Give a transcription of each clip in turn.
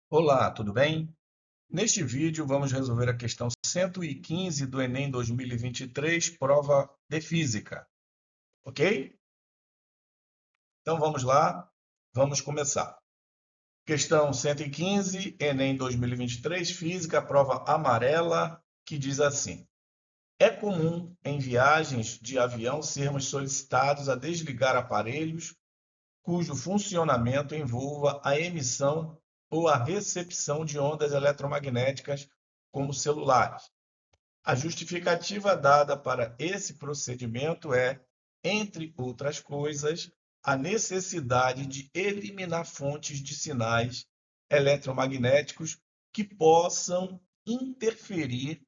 Olá, tudo bem? Neste vídeo vamos resolver a questão 115 do Enem 2023, prova de Física, ok? Então vamos lá, vamos começar. Questão 115, Enem 2023, Física, prova amarela, que diz assim: é comum em viagens de avião sermos solicitados a desligar aparelhos cujo funcionamento envolva a emissão ou a recepção de ondas eletromagnéticas, como celulares. A justificativa dada para esse procedimento é, entre outras coisas, a necessidade de eliminar fontes de sinais eletromagnéticos que possam interferir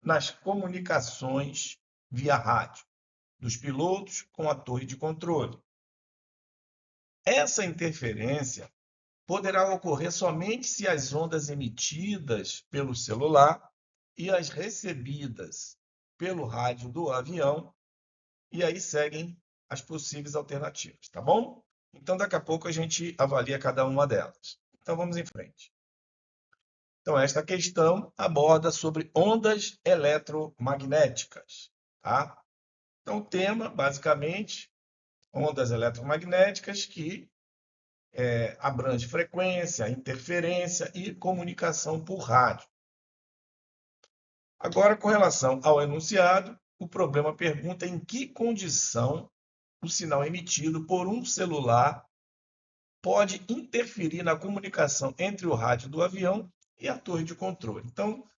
nas comunicações via rádio dos pilotos com a torre de controle. Essa interferência poderá ocorrer somente se as ondas emitidas pelo celular e as recebidas pelo rádio do avião, e aí seguem as possíveis alternativas, tá bom? Então, daqui a pouco a gente avalia cada uma delas. Então, vamos em frente. Então, esta questão aborda sobre ondas eletromagnéticas, tá? Então, o tema, basicamente, ondas eletromagnéticas que abrange frequência, interferência e comunicação por rádio. Agora, com relação ao enunciado, o problema pergunta em que condição o sinal emitido por um celular pode interferir na comunicação entre o rádio do avião e a torre de controle. Então,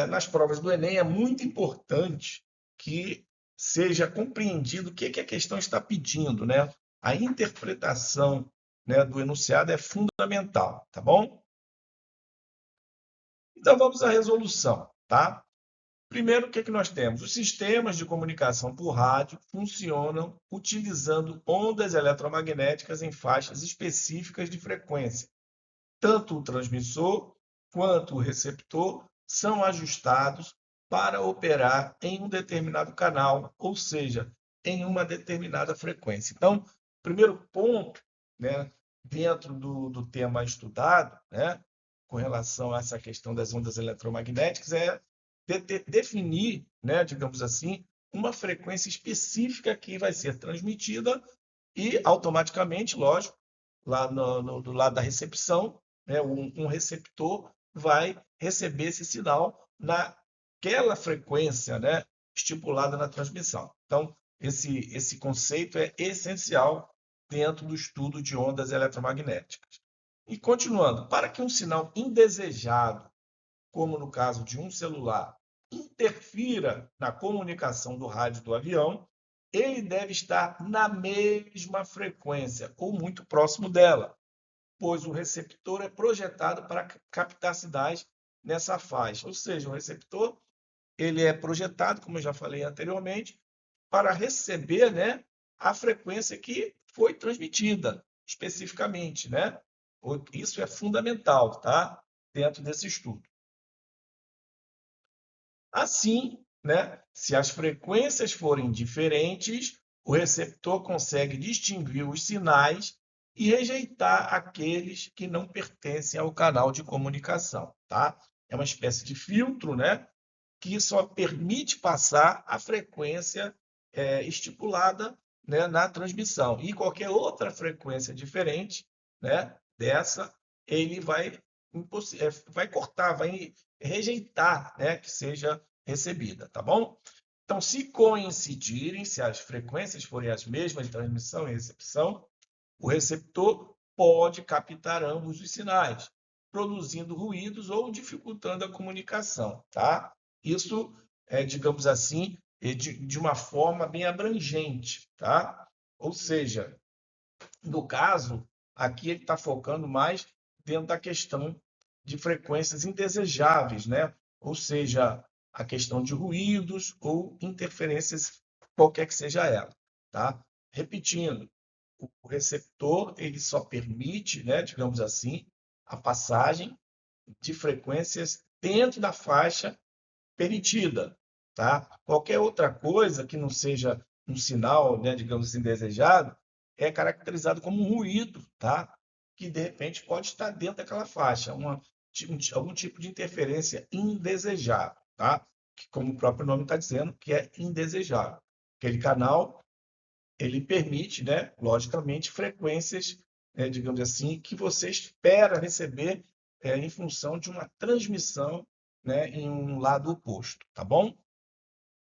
nas provas do Enem é muito importante que seja compreendido o que a questão está pedindo, né? A interpretação, né, do enunciado é fundamental, tá bom? Então vamos à resolução, tá? Primeiro, o que nós temos? Os sistemas de comunicação por rádio funcionam utilizando ondas eletromagnéticas em faixas específicas de frequência. Tanto o transmissor quanto o receptor são ajustados para operar em um determinado canal, ou seja, em uma determinada frequência. Então, primeiro ponto, né, dentro do tema estudado, né, com relação a essa questão das ondas eletromagnéticas, é definir, né, digamos assim, uma frequência específica que vai ser transmitida e automaticamente, lógico, lá do lado da recepção, né, um receptor vai receber esse sinal naquela frequência, né, estipulada na transmissão. Então, esse conceito é essencial dentro do estudo de ondas eletromagnéticas. E continuando, para que um sinal indesejado, como no caso de um celular, interfira na comunicação do rádio do avião, ele deve estar na mesma frequência ou muito próximo dela, pois o receptor é projetado para captar sinais nessa faixa. Ou seja, o receptor ele é projetado, como eu já falei anteriormente, para receber, né, a frequência que foi transmitida especificamente, né? Isso é fundamental, tá? Dentro desse estudo. Assim, né, se as frequências forem diferentes, o receptor consegue distinguir os sinais e rejeitar aqueles que não pertencem ao canal de comunicação, tá? É uma espécie de filtro, né, que só permite passar a frequência estipulada, né, na transmissão. E qualquer outra frequência diferente, né, dessa, ele vai cortar, vai rejeitar, né, que seja recebida, tá bom? Então, se coincidirem, se as frequências forem as mesmas de transmissão e recepção, o receptor pode captar ambos os sinais, produzindo ruídos ou dificultando a comunicação, tá? Isso é, digamos assim, de uma forma bem abrangente, tá? Ou seja, no caso, aqui ele está focando mais dentro da questão de frequências indesejáveis, né? Ou seja, a questão de ruídos ou interferências, qualquer que seja ela, tá? Repetindo, o receptor ele só permite, né, digamos assim, a passagem de frequências dentro da faixa permitida, tá? Qualquer outra coisa que não seja um sinal, né, digamos assim, desejado, é caracterizado como um ruído, tá? que, de repente, pode estar dentro daquela faixa, algum tipo de interferência indesejável, tá? Que, como o próprio nome está dizendo, que é indesejável. Aquele canal, ele permite, né, logicamente, frequências, digamos assim, que você espera receber em função de uma transmissão, né, em um lado oposto, tá bom?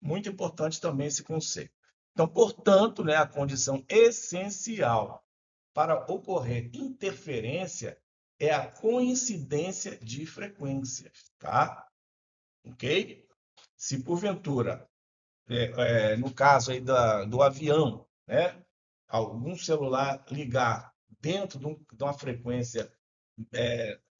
Muito importante também esse conceito. Então, portanto, né, a condição essencial para ocorrer interferência é a coincidência de frequências, tá? Ok? Se porventura, no caso aí do avião, né, algum celular ligar dentro de uma frequência,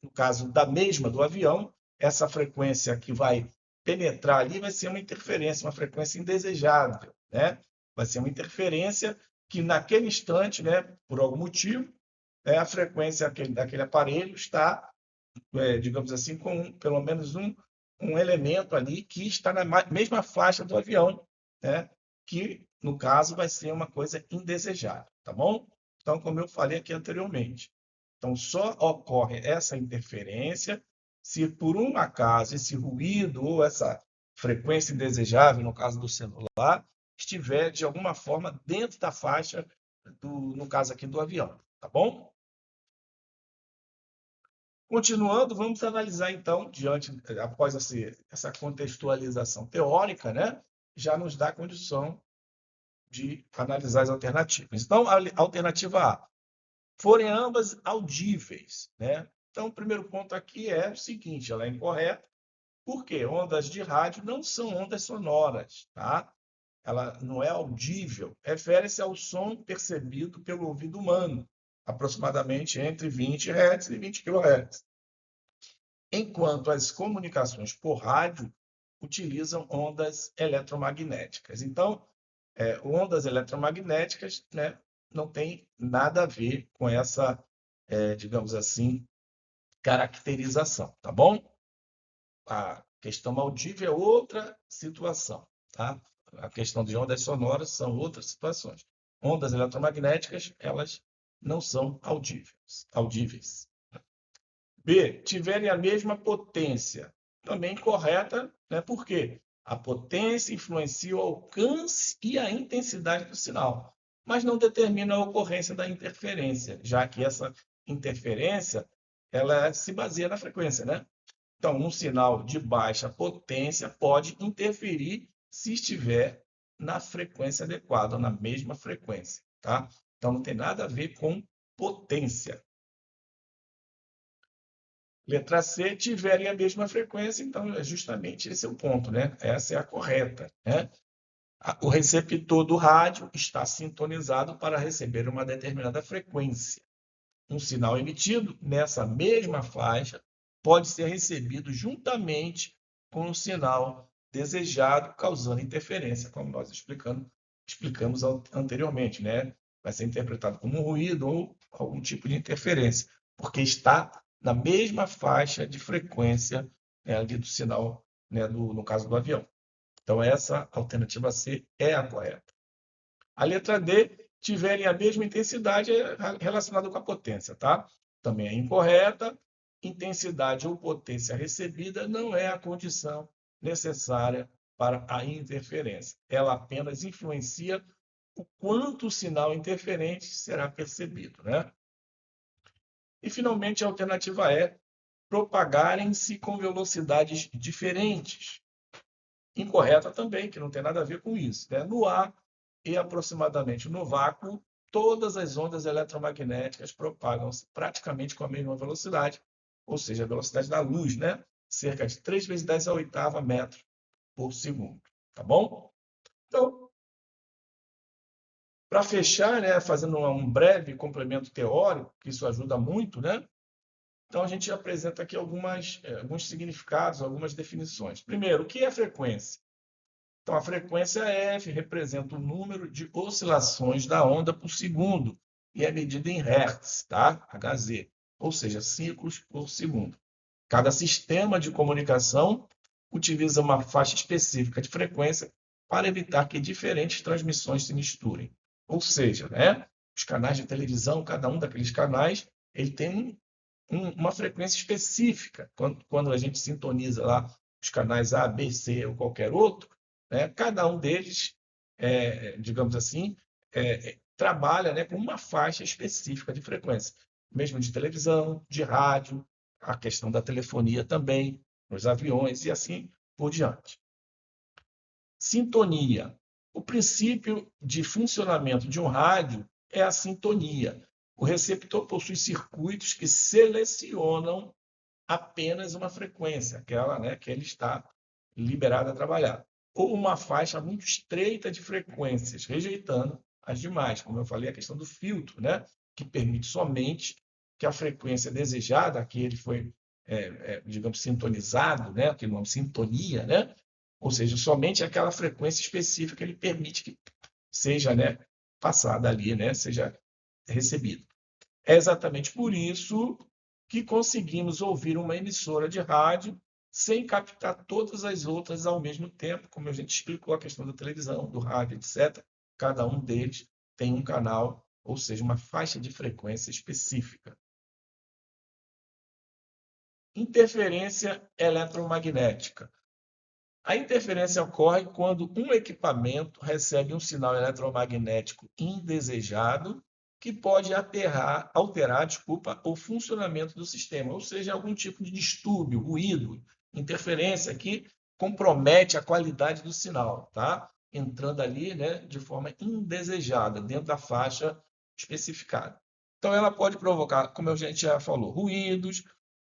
no caso da mesma do avião, essa frequência que vai penetrar ali vai ser uma interferência, uma frequência indesejável, né? Vai ser uma interferência que naquele instante, né, por algum motivo, a frequência daquele aparelho está, digamos assim, com pelo menos um elemento ali que está na mesma faixa do avião, né? Que, no caso, vai ser uma coisa indesejada, tá bom? Então, como eu falei aqui anteriormente, então só ocorre essa interferência se por um acaso esse ruído ou essa frequência indesejável, no caso do celular, estiver de alguma forma dentro da faixa no caso aqui do avião, tá bom? Continuando, vamos analisar então, após essa contextualização teórica, né, já nos dá condição de analisar as alternativas. Então, a alternativa A, forem ambas audíveis, né? Então, o primeiro ponto aqui é o seguinte, ela é incorreta, porque ondas de rádio não são ondas sonoras, tá? Ela não é audível, refere-se ao som percebido pelo ouvido humano, aproximadamente entre 20 Hz e 20 kHz. Enquanto as comunicações por rádio utilizam ondas eletromagnéticas. Então, ondas eletromagnéticas, né, não tem nada a ver com essa, digamos assim, caracterização, tá bom? A questão audível é outra situação, tá? A questão de ondas sonoras são outras situações. Ondas eletromagnéticas, elas não são audíveis. B, tiverem a mesma potência. Também correta, né? Por quê? A potência influencia o alcance e a intensidade do sinal, mas não determina a ocorrência da interferência, já que essa interferência ela se baseia na frequência, né? Então, um sinal de baixa potência pode interferir se estiver na frequência adequada, na mesma frequência, tá? Então, não tem nada a ver com potência. Letra C, tiverem a mesma frequência, então é justamente esse é o ponto, né? Essa é a correta, né? O receptor do rádio está sintonizado para receber uma determinada frequência. Um sinal emitido nessa mesma faixa pode ser recebido juntamente com o sinal desejado, causando interferência, como nós explicamos anteriormente, né? Vai ser interpretado como um ruído ou algum tipo de interferência, porque está na mesma faixa de frequência, né, ali do sinal, né, no caso do avião. Então, essa alternativa C é a correta. A letra D, tiverem a mesma intensidade, é relacionada com a potência, tá? Também é incorreta. Intensidade ou potência recebida não é a condição necessária para a interferência. Ela apenas influencia o quanto o sinal interferente será percebido, né? E, finalmente, a alternativa E, propagarem-se com velocidades diferentes. Incorreta também, que não tem nada a ver com isso, né? No ar e aproximadamente no vácuo, todas as ondas eletromagnéticas propagam-se praticamente com a mesma velocidade, ou seja, a velocidade da luz, né? Cerca de 3 vezes 10 a oitava metros por segundo, tá bom? Então, para fechar, né, fazendo um breve complemento teórico, que isso ajuda muito, né? Então, a gente apresenta aqui alguns significados, algumas definições. Primeiro, o que é frequência? Então, a frequência F representa o número de oscilações da onda por segundo e é medida em Hertz, tá? Hz, ou seja, ciclos por segundo. Cada sistema de comunicação utiliza uma faixa específica de frequência para evitar que diferentes transmissões se misturem. Ou seja, né, os canais de televisão, cada um daqueles canais, ele tem uma frequência específica. Quando a gente sintoniza lá os canais A, B, C ou qualquer outro, né, cada um deles, digamos assim, trabalha, né, com uma faixa específica de frequência, mesmo de televisão, de rádio, a questão da telefonia também, nos aviões e assim por diante. Sintonia. O princípio de funcionamento de um rádio é a sintonia. O receptor possui circuitos que selecionam apenas uma frequência, aquela, né, que ele está liberado a trabalhar, ou uma faixa muito estreita de frequências, rejeitando as demais, como eu falei, a questão do filtro, né, que permite somente que a frequência desejada, que ele foi, digamos, sintonizado, né, que não sintonia, né, ou seja, somente aquela frequência específica ele permite que seja, né, passada ali, né, seja recebida. É exatamente por isso que conseguimos ouvir uma emissora de rádio sem captar todas as outras ao mesmo tempo, como a gente explicou a questão da televisão, do rádio, etc. Cada um deles tem um canal, ou seja, uma faixa de frequência específica. Interferência eletromagnética. A interferência ocorre quando um equipamento recebe um sinal eletromagnético indesejado que pode alterar, o funcionamento do sistema, ou seja, algum tipo de distúrbio, ruído, interferência que compromete a qualidade do sinal, tá? Entrando ali, né, de forma indesejada, dentro da faixa especificada. Então, ela pode provocar, como a gente já falou, ruídos,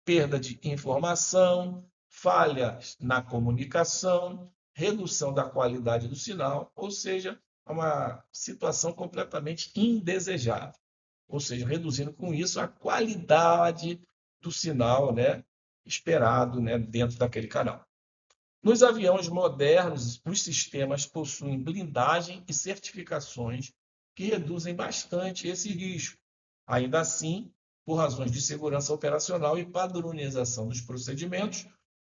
perda de informação, falhas na comunicação, redução da qualidade do sinal, ou seja, uma situação completamente indesejável. Ou seja, reduzindo com isso a qualidade do sinal, né, esperado, né, dentro daquele canal. Nos aviões modernos, os sistemas possuem blindagem e certificações que reduzem bastante esse risco. Ainda assim, por razões de segurança operacional e padronização dos procedimentos,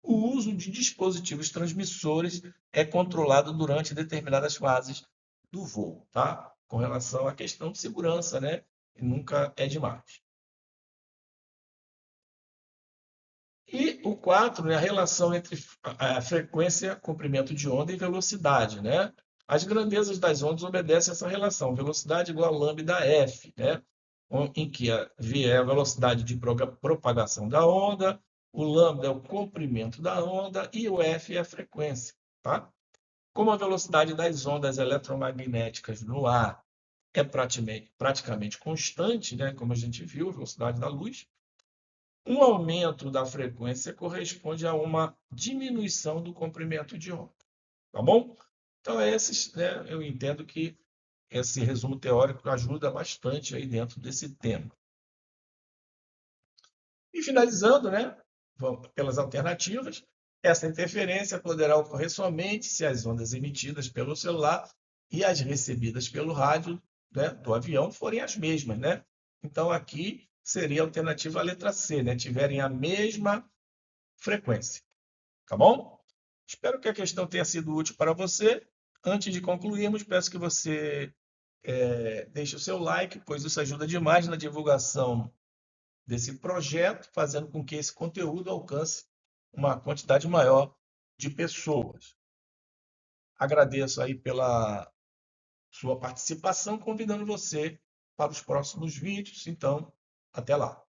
o uso de dispositivos transmissores é controlado durante determinadas fases do voo, tá? Com relação à questão de segurança, né? E nunca é demais. E o 4, né, a relação entre a frequência, comprimento de onda e velocidade, né? As grandezas das ondas obedecem a essa relação, velocidade igual a lambda f, né? Em que a v é a velocidade de propagação da onda, o lambda é o comprimento da onda e o f é a frequência, tá? Como a velocidade das ondas eletromagnéticas no ar é praticamente constante, né? Como a gente viu, a velocidade da luz, um aumento da frequência corresponde a uma diminuição do comprimento de onda, tá bom? Então, esses, né, eu entendo que esse resumo teórico ajuda bastante aí dentro desse tema. E finalizando, né, pelas alternativas, essa interferência poderá ocorrer somente se as ondas emitidas pelo celular e as recebidas pelo rádio, né, do avião forem as mesmas, né? Então, aqui seria a alternativa a letra C, né? Tiverem a mesma frequência. Tá bom? Espero que a questão tenha sido útil para você. Antes de concluirmos, peço que você deixe o seu like, pois isso ajuda demais na divulgação desse projeto, fazendo com que esse conteúdo alcance uma quantidade maior de pessoas. Agradeço aí pela sua participação, convidando você para os próximos vídeos. Então, até lá.